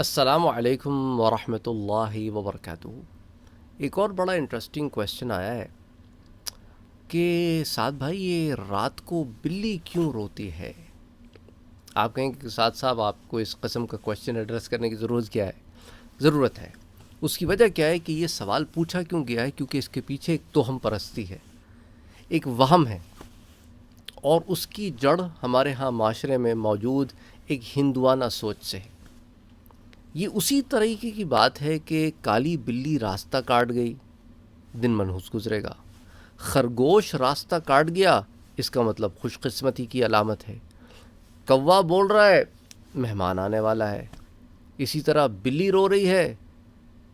السلام علیکم ورحمۃ اللہ وبرکاتہ۔ ایک اور بڑا انٹرسٹنگ کویشچن آیا ہے کہ سعد بھائی یہ رات کو بلی کیوں روتی ہے؟ آپ کہیں کہ سعد صاحب آپ کو اس قسم کا کویشچن ایڈریس کرنے کی ضرورت ہے۔ اس کی وجہ کیا ہے کہ یہ سوال پوچھا کیوں گیا ہے؟ کیونکہ اس کے پیچھے ایک توہم پرستی ہے، ایک وہم ہے، اور اس کی جڑ ہمارے ہاں معاشرے میں موجود ایک ہندوانہ سوچ سے ہے۔ یہ اسی طریقے کی بات ہے کہ کالی بلی راستہ کاٹ گئی، دن منحوس گزرے گا۔ خرگوش راستہ کاٹ گیا، اس کا مطلب خوش قسمتی کی علامت ہے۔ کوا بول رہا ہے، مہمان آنے والا ہے۔ اسی طرح بلی رو رہی ہے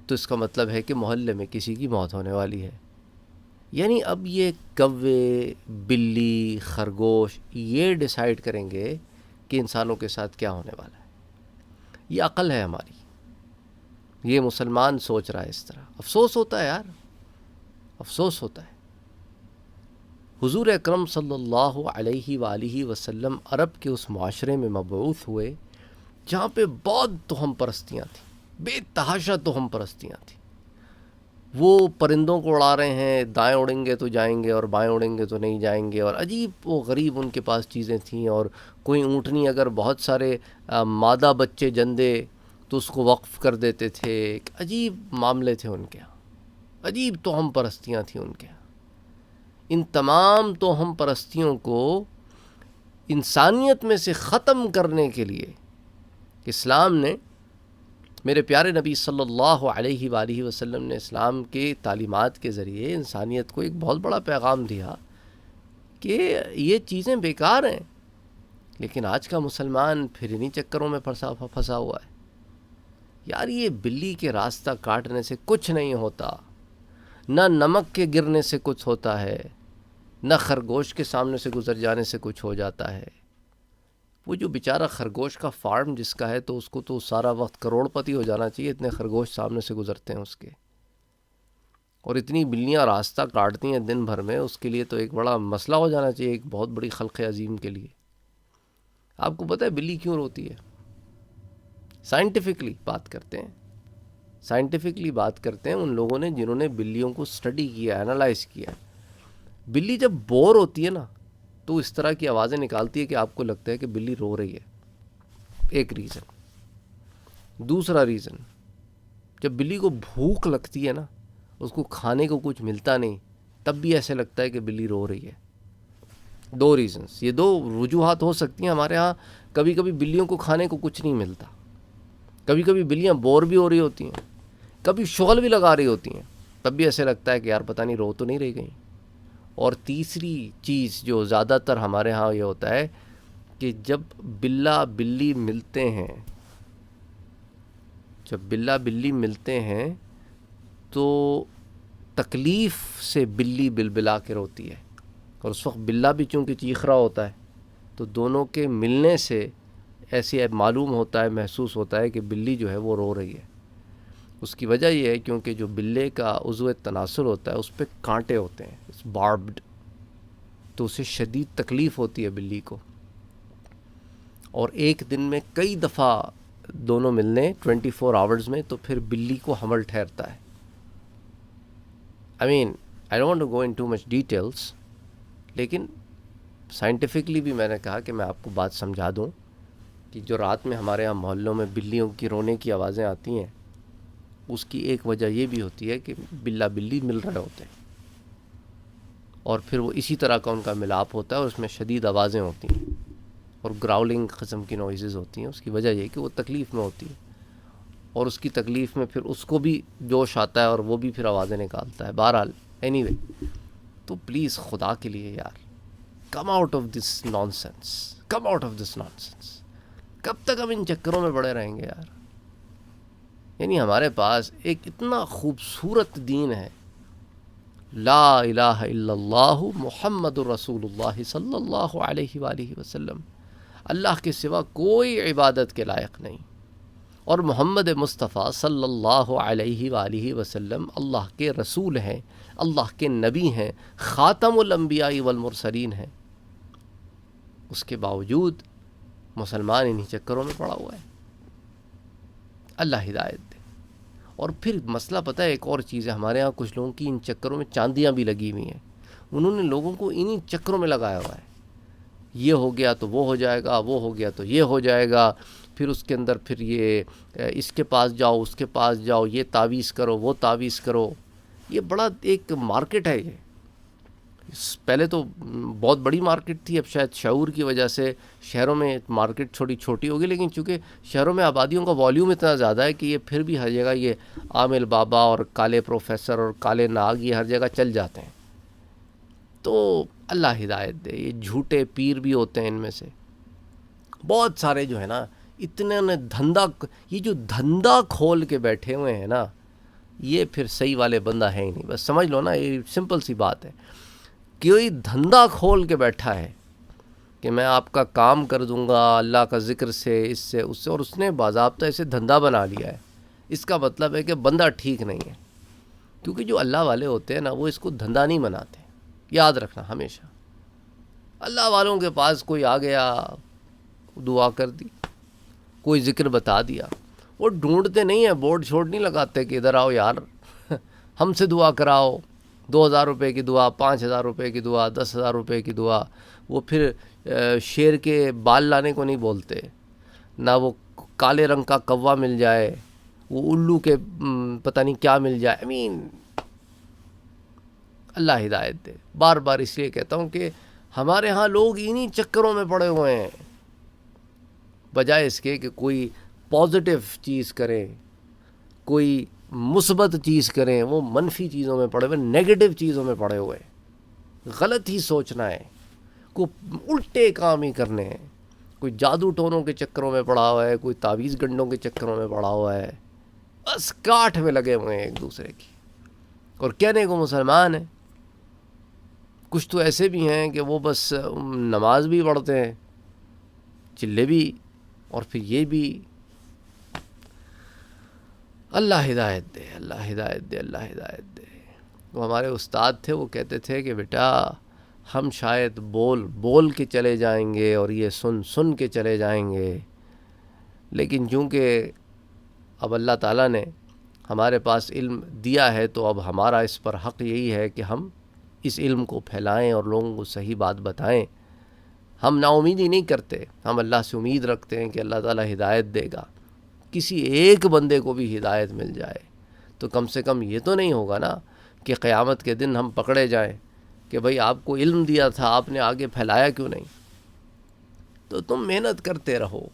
تو اس کا مطلب ہے کہ محلے میں کسی کی موت ہونے والی ہے۔ یعنی اب یہ کوے، بلی، خرگوش یہ ڈیسائیڈ کریں گے کہ انسانوں کے ساتھ کیا ہونے والا ہے۔ یہ عقل ہے ہماری، یہ مسلمان سوچ رہا ہے اس طرح۔ افسوس ہوتا ہے یار، افسوس ہوتا ہے۔ حضور اکرم صلی اللہ علیہ وآلہ وسلم عرب کے اس معاشرے میں مبعوث ہوئے جہاں پہ بہت توہم پرستیاں تھیں، بے تحاشا توہم پرستیاں تھیں۔ وہ پرندوں کو اڑا رہے ہیں، دائیں اڑیں گے تو جائیں گے اور بائیں اڑیں گے تو نہیں جائیں گے، اور عجیب و غریب ان کے پاس چیزیں تھیں۔ اور کوئی اونٹنی اگر بہت سارے مادہ بچے جندے تو اس کو وقف کر دیتے تھے۔ ایک عجیب معاملے تھے ان کے ہاں، عجیب توہم پرستیاں تھیں ان کے ہاں۔ ان تمام توہم پرستیوں کو انسانیت میں سے ختم کرنے کے لیے اسلام نے، میرے پیارے نبی صلی اللہ علیہ وآلہ وسلم نے اسلام کے تعلیمات کے ذریعے انسانیت کو ایک بہت بڑا پیغام دیا کہ یہ چیزیں بیکار ہیں۔ لیکن آج کا مسلمان پھر انہی چکروں میں پھنسا ہوا ہے۔ یار یہ بلی کے راستہ کاٹنے سے کچھ نہیں ہوتا، نہ نمک کے گرنے سے کچھ ہوتا ہے، نہ خرگوش کے سامنے سے گزر جانے سے کچھ ہو جاتا ہے۔ وہ جو بیچارہ خرگوش کا فارم جس کا ہے تو اس کو تو سارا وقت کروڑ پتی ہو جانا چاہیے، اتنے خرگوش سامنے سے گزرتے ہیں اس کے، اور اتنی بلیاں راستہ کاٹتی ہیں دن بھر میں، اس کے لیے تو ایک بڑا مسئلہ ہو جانا چاہیے، ایک بہت بڑی خلق عظیم کے لیے۔ آپ کو پتہ ہے بلی کیوں روتی ہے؟ سائنٹیفکلی بات کرتے ہیں، سائنٹیفکلی بات کرتے ہیں ان لوگوں نے جنہوں نے بلیوں کو اسٹڈی کیا، انالائز کیا۔ بلی جب بور ہوتی ہے نا تو اس طرح کی آوازیں نکالتی ہے کہ آپ کو لگتا ہے کہ بلی رو رہی ہے، ایک ریزن۔ دوسرا ریزن، جب بلی کو بھوک لگتی ہے نا، اس کو کھانے کو کچھ ملتا نہیں، تب بھی ایسے لگتا ہے کہ بلی رو رہی ہے۔ دو ریزنز، یہ دو وجوہات ہو سکتی ہیں ہمارے ہاں۔ کبھی کبھی بلیوں کو کھانے کو کچھ نہیں ملتا، کبھی کبھی بلیاں بور بھی ہو رہی ہوتی ہیں، کبھی شغل بھی لگا رہی ہوتی ہیں، تب بھی ایسے لگتا ہے کہ یار پتہ نہیں رو تو نہیں رہ گئی۔ اور تیسری چیز جو زیادہ تر ہمارے ہاں یہ ہوتا ہے کہ جب بلا بلی ملتے ہیں، جب بلا بلی ملتے ہیں تو تکلیف سے بلی بلبلا کے روتی ہے، اور اس وقت بلا بھی چونکہ چیخ رہا ہوتا ہے تو دونوں کے ملنے سے ایسے معلوم ہوتا ہے، محسوس ہوتا ہے کہ بلی جو ہے وہ رو رہی ہے۔ اس کی وجہ یہ ہے کیونکہ جو بلے کا عضو تناسل ہوتا ہے اس پہ کانٹے ہوتے ہیں، اس باربڈ، تو اسے شدید تکلیف ہوتی ہے بلی کو، اور ایک دن میں کئی دفعہ دونوں ملنے 24 آورز میں، تو پھر بلی کو حمل ٹھہرتا ہے۔ I don't want to go into much details، لیکن سائنٹیفکلی بھی میں نے کہا کہ میں آپ کو بات سمجھا دوں کہ جو رات میں ہمارے یہاں محلوں میں بلیوں کی رونے کی آوازیں آتی ہیں، اس کی ایک وجہ یہ بھی ہوتی ہے کہ بلا بلی مل رہے ہوتے ہیں، اور پھر وہ اسی طرح کا ان کا ملاپ ہوتا ہے، اور اس میں شدید آوازیں ہوتی ہیں اور گراؤلنگ قسم کی نوائزز ہوتی ہیں۔ اس کی وجہ یہ کہ وہ تکلیف میں ہوتی ہے، اور اس کی تکلیف میں پھر اس کو بھی جوش آتا ہے اور وہ بھی پھر آوازیں نکالتا ہے۔ بہرحال اینی وے، تو پلیز خدا کے لیے یار، come out of this naan sense, come out of this naan sense. کب تک ہم ان چکروں میں پڑے رہیں گے یار؟ یعنی ہمارے پاس ایک اتنا خوبصورت دین ہے، لا الہ الا اللہ محمد الرسول اللہ صلی اللہ علیہ وآلہ وسلم، اللہ کے سوا کوئی عبادت کے لائق نہیں، اور محمد مصطفیٰ صلی اللہ علیہ وآلہ وسلم اللہ کے رسول ہیں، اللہ کے نبی ہیں، خاتم الانبیاء والمرسلین ہیں۔ اس کے باوجود مسلمان انہی چکروں میں پڑا ہوا ہے۔ اللہ ہدایت دے۔ اور پھر مسئلہ پتہ ہے ایک اور چیز ہے، ہمارے ہاں کچھ لوگوں کی ان چکروں میں چاندیاں بھی لگی ہوئی ہیں، انہوں نے لوگوں کو انہی چکروں میں لگایا ہوا ہے، یہ ہو گیا تو وہ ہو جائے گا، وہ ہو گیا تو یہ ہو جائے گا، پھر اس کے اندر پھر یہ اس کے پاس جاؤ، اس کے پاس جاؤ، یہ تعویذ کرو، وہ تعویذ کرو۔ یہ بڑا ایک مارکیٹ ہے یہ، پہلے تو بہت بڑی مارکیٹ تھی، اب شاید شعور کی وجہ سے شہروں میں مارکیٹ چھوٹی چھوٹی ہوگی، لیکن چونکہ شہروں میں آبادیوں کا والیوم اتنا زیادہ ہے کہ یہ پھر بھی ہر جگہ یہ عامل بابا اور کالے پروفیسر اور کالے ناگ یہ ہر جگہ چل جاتے ہیں۔ تو اللہ ہدایت دے، یہ جھوٹے پیر بھی ہوتے ہیں ان میں سے بہت سارے جو ہے نا، اتنے نے دھندا، یہ جو دھندا کھول کے بیٹھے ہوئے ہیں نا، یہ پھر صحیح والے بندہ ہے ہی نہیں، بس سمجھ لو نا، یہ سمپل سی بات ہے۔ کوئی دھندا کھول کے بیٹھا ہے کہ میں آپ کا کام کر دوں گا اللہ کا ذکر سے، اس سے اس سے، اور اس نے باضابطہ اسے دھندا بنا لیا ہے، اس کا مطلب ہے کہ بندہ ٹھیک نہیں ہے، کیونکہ جو اللہ والے ہوتے ہیں نا وہ اس کو دھندا نہیں بناتے، یاد رکھنا ہمیشہ۔ اللہ والوں کے پاس کوئی آ گیا، دعا کر دی، کوئی ذکر بتا دیا، وہ ڈھونڈتے نہیں ہیں، بورڈ چھوڑ نہیں لگاتے کہ ادھر آؤ یار ہم سے دعا کراؤ، 2000 روپے کی دعا، 5000 روپے کی دعا، 10,000 روپے کی دعا۔ وہ پھر شیر کے بال لانے کو نہیں بولتے، نہ وہ کالے رنگ کا کوا مل جائے، وہ الو کے پتہ نہیں کیا مل جائے، اللہ ہدایت دے۔ بار بار اس لیے کہتا ہوں کہ ہمارے ہاں لوگ انہی چکروں میں پڑے ہوئے ہیں، بجائے اس کے کہ کوئی پازیٹیو چیز کریں، کوئی مثبت چیز کریں، وہ منفی چیزوں میں پڑے ہوئے، نیگیٹو چیزوں میں پڑے ہوئے، غلط ہی سوچنا ہے، کوئی الٹے کام ہی کرنے ہیں، کوئی جادو ٹونوں کے چکروں میں پڑا ہوا ہے، کوئی تعویذ گنڈوں کے چکروں میں پڑا ہوا ہے، بس کاٹھ میں لگے ہوئے ہیں ایک دوسرے کی، اور کہنے کو مسلمان ہیں۔ کچھ تو ایسے بھی ہیں کہ وہ بس نماز بھی پڑھتے ہیں، چلے بھی، اور پھر یہ بھی۔ اللہ ہدایت دے، اللہ ہدایت دے، اللہ ہدایت دے۔ وہ ہمارے استاد تھے، وہ کہتے تھے کہ بیٹا ہم شاید بول کے چلے جائیں گے اور یہ سن کے چلے جائیں گے، لیکن چونکہ اب اللہ تعالیٰ نے ہمارے پاس علم دیا ہے تو اب ہمارا اس پر حق یہی ہے کہ ہم اس علم کو پھیلائیں اور لوگوں کو صحیح بات بتائیں۔ ہم نا امیدی نہیں کرتے، ہم اللہ سے امید رکھتے ہیں کہ اللہ تعالیٰ ہدایت دے گا، کسی ایک بندے کو بھی ہدایت مل جائے تو کم سے کم یہ تو نہیں ہوگا نا کہ قیامت کے دن ہم پکڑے جائیں کہ بھئی آپ کو علم دیا تھا، آپ نے آگے پھیلایا کیوں نہیں؟ تو تم محنت کرتے رہو،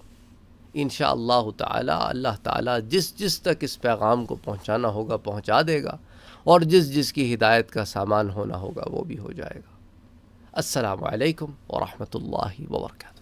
انشاءاللہ تعالی اللہ تعالیٰ جس تک اس پیغام کو پہنچانا ہوگا پہنچا دے گا، اور جس کی ہدایت کا سامان ہونا ہوگا وہ بھی ہو جائے گا۔ السلام علیکم ورحمۃ اللہ وبرکاتہ۔